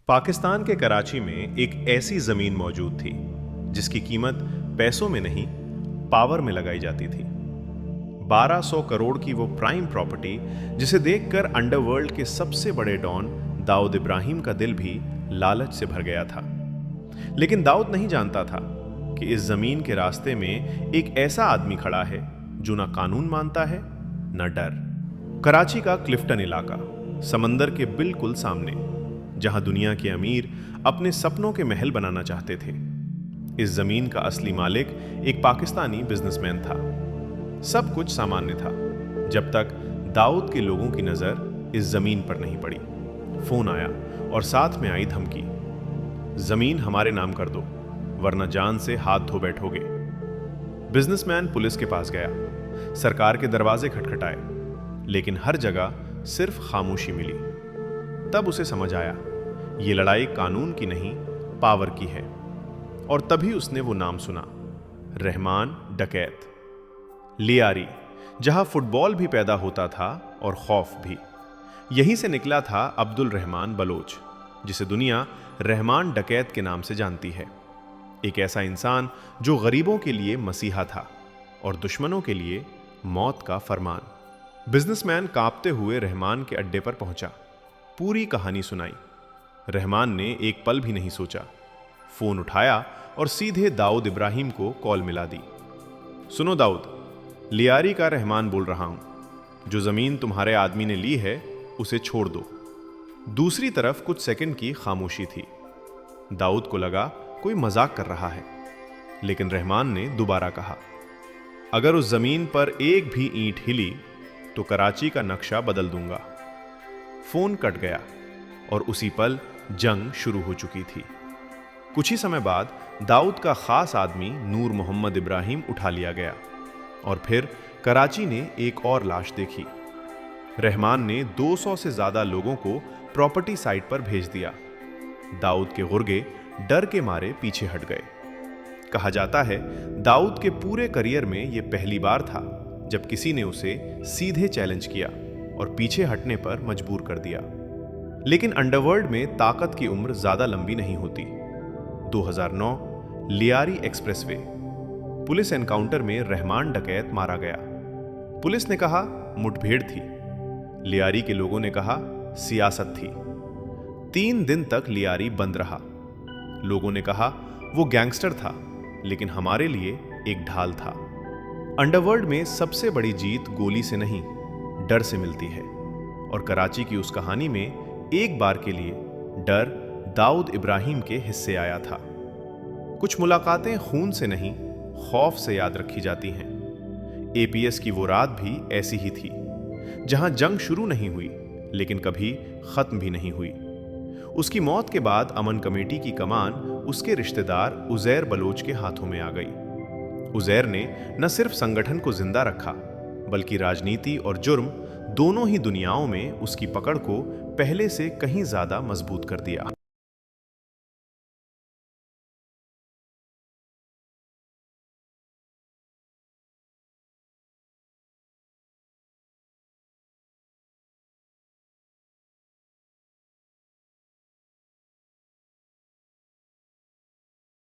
पाकिस्तान के कराची में एक ऐसी जमीन मौजूद थी जिसकी कीमत पैसों में नहीं, पावर में लगाई जाती थी। 1200 करोड़ की वो प्राइम प्रॉपर्टी जिसे देखकर अंडरवर्ल्ड के सबसे बड़े डॉन दाऊद इब्राहिम का दिल भी लालच से भर गया था। लेकिन दाऊद नहीं जानता था कि इस जमीन के रास्ते में एक ऐसा आदमी खड़ा है जो ना कानून मानता है ना डर। कराची का क्लिफ्टन इलाका, समंदर के बिल्कुल सामने, जहां दुनिया के अमीर अपने सपनों के महल बनाना चाहते थे। इस जमीन का असली मालिक एक पाकिस्तानी बिजनेसमैन था। सब कुछ सामान्य था जब तक दाऊद के लोगों की नजर इस जमीन पर नहीं पड़ी। फोन आया और साथ में आई धमकी, जमीन हमारे नाम कर दो वरना जान से हाथ धो बैठोगे। बिजनेसमैन पुलिस के पास गया, सरकार के दरवाजे खटखटाए, लेकिन हर जगह सिर्फ खामोशी मिली। तब उसे समझ आया ये लड़ाई कानून की नहीं, पावर की है। और तभी उसने वो नाम सुना, रहमान डकैत। लियारी, जहां फुटबॉल भी पैदा होता था और खौफ भी। यहीं से निकला था अब्दुल रहमान बलोच, जिसे दुनिया रहमान डकैत के नाम से जानती है। एक ऐसा इंसान जो गरीबों के लिए मसीहा था और दुश्मनों के लिए मौत का फरमान। बिजनेसमैन कांपते हुए रहमान के अड्डे पर पहुंचा, पूरी कहानी सुनाई। रहमान ने एक पल भी नहीं सोचा, फोन उठाया और सीधे दाऊद इब्राहिम को कॉल मिला दी। सुनो दाऊद, लियारी का रहमान बोल रहा हूं। जो जमीन तुम्हारे आदमी ने ली है उसे छोड़ दो। दूसरी तरफ कुछ सेकंड की खामोशी थी। दाऊद को लगा कोई मजाक कर रहा है, लेकिन रहमान ने दोबारा कहा, अगर उस जमीन पर एक भी ईंट हिली तो कराची का नक्शा बदल दूंगा। फोन कट गया और उसी पल जंग शुरू हो चुकी थी। कुछ ही समय बाद दाऊद का खास आदमी नूर मोहम्मद इब्राहिम उठा लिया गया और फिर कराची ने एक और लाश देखी। रहमान ने 200 से ज्यादा लोगों को प्रॉपर्टी साइट पर भेज दिया। दाऊद के गुर्गे डर के मारे पीछे हट गए। कहा जाता है दाऊद के पूरे करियर में यह पहली बार था जब किसी ने उसे सीधे चैलेंज किया और पीछे हटने पर मजबूर कर दिया। लेकिन अंडरवर्ल्ड में ताकत की उम्र ज्यादा लंबी नहीं होती। 2009 लियारी एक्सप्रेसवे पुलिस एनकाउंटर में रहमान डकैत मारा गया। पुलिस ने कहा मुठभेड़ थी, लियारी के लोगों ने कहा सियासत थी। 3 दिन तक लियारी बंद रहा। लोगों ने कहा वो गैंगस्टर था, लेकिन हमारे लिए एक ढाल था। अंडरवर्ल्ड में सबसे बड़ी जीत गोली से नहीं, डर से मिलती है। और कराची की उस कहानी में एक बार के लिए डर दाऊद इब्राहिम के हिस्से आया था। कुछ मुलाकातें खून से नहीं, खौफ से याद रखी जाती हैं। एपीएस की वो रात भी ऐसी ही थी, जहां जंग शुरू नहीं हुई लेकिन कभी खत्म भी नहीं हुई। उसकी मौत के बाद अमन कमेटी की कमान उसके रिश्तेदार उजैर बलोच के हाथों में आ गई। उजैर ने न सिर्फ संगठन को जिंदा रखा, बल्कि राजनीति और जुर्म दोनों ही दुनियाओं में उसकी पकड़ को पहले से कहीं ज्यादा मजबूत कर दिया।